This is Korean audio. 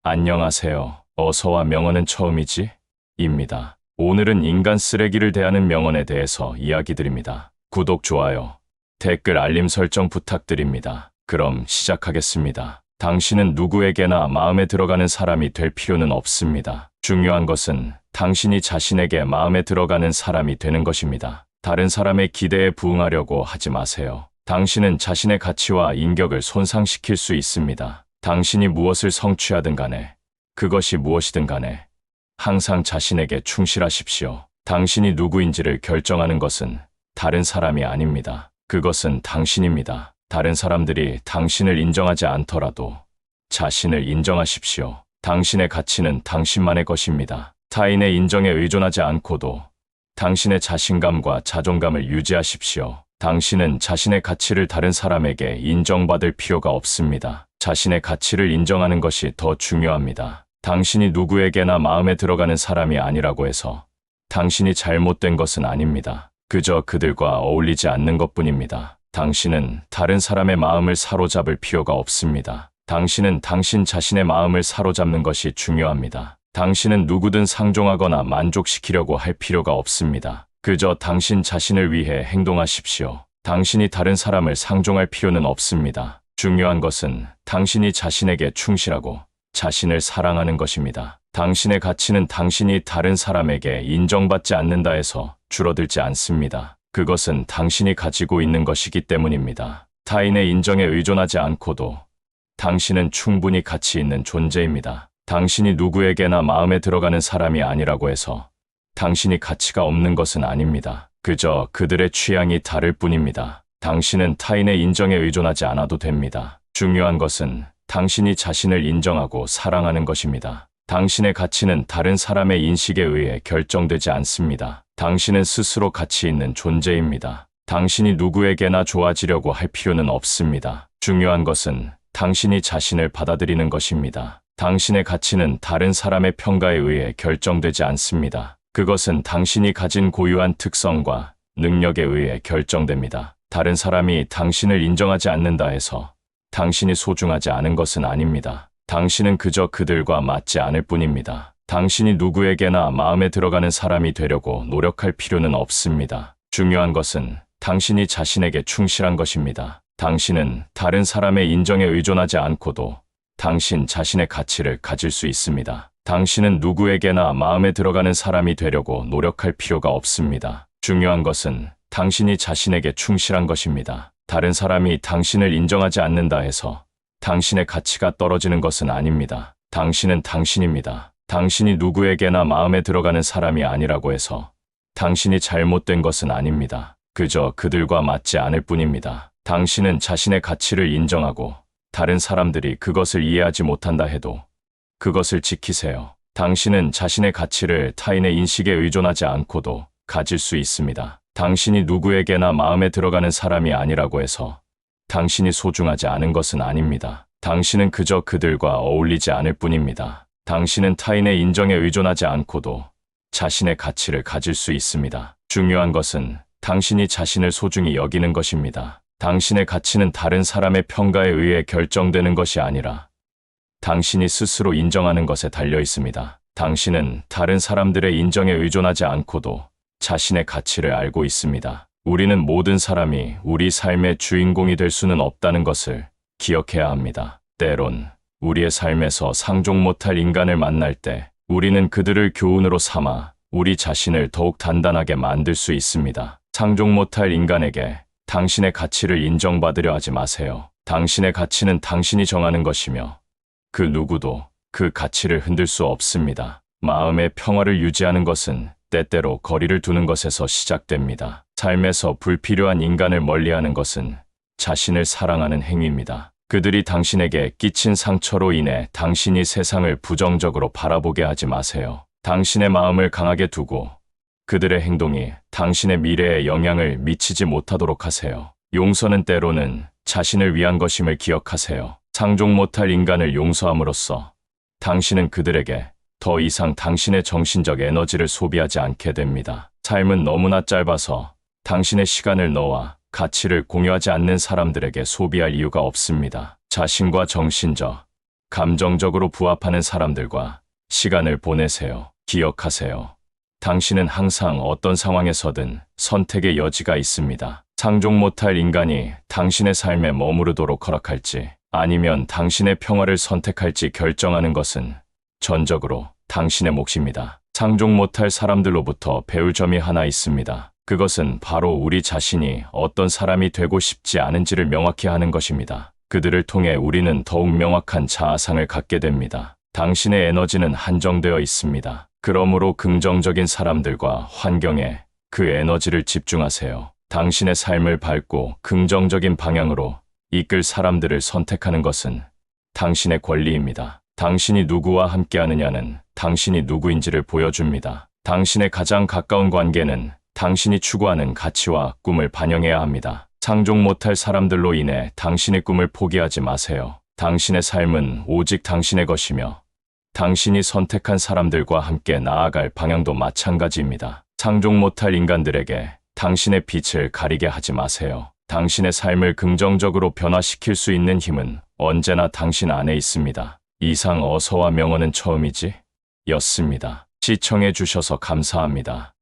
안녕하세요. 어서와 명언은 처음이지? 입니다. 오늘은 인간 쓰레기를 대하는 명언에 대해서 이야기 드립니다. 구독, 좋아요, 댓글, 알림 설정 부탁드립니다. 그럼 시작하겠습니다. 당신은 누구에게나 마음에 들어가는 사람이 될 필요는 없습니다. 중요한 것은 당신이 자신에게 마음에 들어가는 사람이 되는 것입니다. 다른 사람의 기대에 부응하려고 하지 마세요. 당신은 자신의 가치와 인격을 손상시킬 수 있습니다. 당신이 무엇을 성취하든 간에, 그것이 무엇이든 간에 항상 자신에게 충실하십시오. 당신이 누구인지를 결정하는 것은 다른 사람이 아닙니다. 그것은 당신입니다. 다른 사람들이 당신을 인정하지 않더라도 자신을 인정하십시오. 당신의 가치는 당신만의 것입니다. 타인의 인정에 의존하지 않고도 당신의 자신감과 자존감을 유지하십시오. 당신은 자신의 가치를 다른 사람에게 인정받을 필요가 없습니다. 자신의 가치를 인정하는 것이 더 중요합니다. 당신이 누구에게나 마음에 들어가는 사람이 아니라고 해서 당신이 잘못된 것은 아닙니다. 그저 그들과 어울리지 않는 것뿐입니다. 당신은 다른 사람의 마음을 사로잡을 필요가 없습니다. 당신은 당신 자신의 마음을 사로잡는 것이 중요합니다. 당신은 누구든 상종하거나 만족시키려고 할 필요가 없습니다. 그저 당신 자신을 위해 행동하십시오. 당신이 다른 사람을 상종할 필요는 없습니다. 중요한 것은 당신이 자신에게 충실하고 자신을 사랑하는 것입니다. 당신의 가치는 당신이 다른 사람에게 인정받지 않는다 해서 줄어들지 않습니다. 그것은 당신이 가지고 있는 것이기 때문입니다. 타인의 인정에 의존하지 않고도 당신은 충분히 가치 있는 존재입니다. 당신이 누구에게나 마음에 들어가는 사람이 아니라고 해서 당신이 가치가 없는 것은 아닙니다. 그저 그들의 취향이 다를 뿐입니다. 당신은 타인의 인정에 의존하지 않아도 됩니다. 중요한 것은 당신이 자신을 인정하고 사랑하는 것입니다. 당신의 가치는 다른 사람의 인식에 의해 결정되지 않습니다. 당신은 스스로 가치 있는 존재입니다. 당신이 누구에게나 좋아지려고 할 필요는 없습니다. 중요한 것은 당신이 자신을 받아들이는 것입니다. 당신의 가치는 다른 사람의 평가에 의해 결정되지 않습니다. 그것은 당신이 가진 고유한 특성과 능력에 의해 결정됩니다. 다른 사람이 당신을 인정하지 않는다 해서 당신이 소중하지 않은 것은 아닙니다. 당신은 그저 그들과 맞지 않을 뿐입니다. 당신이 누구에게나 마음에 들어가는 사람이 되려고 노력할 필요는 없습니다. 중요한 것은 당신이 자신에게 충실한 것입니다. 당신은 다른 사람의 인정에 의존하지 않고도 당신 자신의 가치를 가질 수 있습니다. 당신은 누구에게나 마음에 들어가는 사람이 되려고 노력할 필요가 없습니다. 중요한 것은 당신이 자신에게 충실한 것입니다. 다른 사람이 당신을 인정하지 않는다 해서 당신의 가치가 떨어지는 것은 아닙니다. 당신은 당신입니다. 당신이 누구에게나 마음에 들어가는 사람이 아니라고 해서 당신이 잘못된 것은 아닙니다. 그저 그들과 맞지 않을 뿐입니다. 당신은 자신의 가치를 인정하고 다른 사람들이 그것을 이해하지 못한다 해도 그것을 지키세요. 당신은 자신의 가치를 타인의 인식에 의존하지 않고도 가질 수 있습니다. 당신이 누구에게나 마음에 들어가는 사람이 아니라고 해서 당신이 소중하지 않은 것은 아닙니다. 당신은 그저 그들과 어울리지 않을 뿐입니다. 당신은 타인의 인정에 의존하지 않고도 자신의 가치를 가질 수 있습니다. 중요한 것은 당신이 자신을 소중히 여기는 것입니다. 당신의 가치는 다른 사람의 평가에 의해 결정되는 것이 아니라 당신이 스스로 인정하는 것에 달려 있습니다. 당신은 다른 사람들의 인정에 의존하지 않고도 자신의 가치를 알고 있습니다. 우리는 모든 사람이 우리 삶의 주인공이 될 수는 없다는 것을 기억해야 합니다. 때론 우리의 삶에서 상종 못할 인간을 만날 때 우리는 그들을 교훈으로 삼아 우리 자신을 더욱 단단하게 만들 수 있습니다. 상종 못할 인간에게 당신의 가치를 인정받으려 하지 마세요. 당신의 가치는 당신이 정하는 것이며 그 누구도 그 가치를 흔들 수 없습니다. 마음의 평화를 유지하는 것은 때때로 거리를 두는 것에서 시작됩니다. 삶에서 불필요한 인간을 멀리하는 것은 자신을 사랑하는 행위입니다. 그들이 당신에게 끼친 상처로 인해 당신이 세상을 부정적으로 바라보게 하지 마세요. 당신의 마음을 강하게 두고 그들의 행동이 당신의 미래에 영향을 미치지 못하도록 하세요. 용서는 때로는 자신을 위한 것임을 기억하세요. 상종 못할 인간을 용서함으로써 당신은 그들에게 더 이상 당신의 정신적 에너지를 소비하지 않게 됩니다. 삶은 너무나 짧아서 당신의 시간을 너와 가치를 공유하지 않는 사람들에게 소비할 이유가 없습니다. 자신과 정신적, 감정적으로 부합하는 사람들과 시간을 보내세요. 기억하세요. 당신은 항상 어떤 상황에서든 선택의 여지가 있습니다. 상종 못할 인간이 당신의 삶에 머무르도록 허락할지 아니면 당신의 평화를 선택할지 결정하는 것은 전적으로 당신의 몫입니다. 상종 못할 사람들로부터 배울 점이 하나 있습니다. 그것은 바로 우리 자신이 어떤 사람이 되고 싶지 않은지를 명확히 하는 것입니다. 그들을 통해 우리는 더욱 명확한 자아상을 갖게 됩니다. 당신의 에너지는 한정되어 있습니다. 그러므로 긍정적인 사람들과 환경에 그 에너지를 집중하세요. 당신의 삶을 밝고 긍정적인 방향으로 이끌 사람들을 선택하는 것은 당신의 권리입니다. 당신이 누구와 함께하느냐는 당신이 누구인지를 보여줍니다. 당신의 가장 가까운 관계는 당신이 추구하는 가치와 꿈을 반영해야 합니다. 상종 못할 사람들로 인해 당신의 꿈을 포기하지 마세요. 당신의 삶은 오직 당신의 것이며 당신이 선택한 사람들과 함께 나아갈 방향도 마찬가지입니다. 상종 못할 인간들에게 당신의 빛을 가리게 하지 마세요. 당신의 삶을 긍정적으로 변화시킬 수 있는 힘은 언제나 당신 안에 있습니다. 이상 어서와 명언은 처음이지? 였습니다. 시청해 주셔서 감사합니다.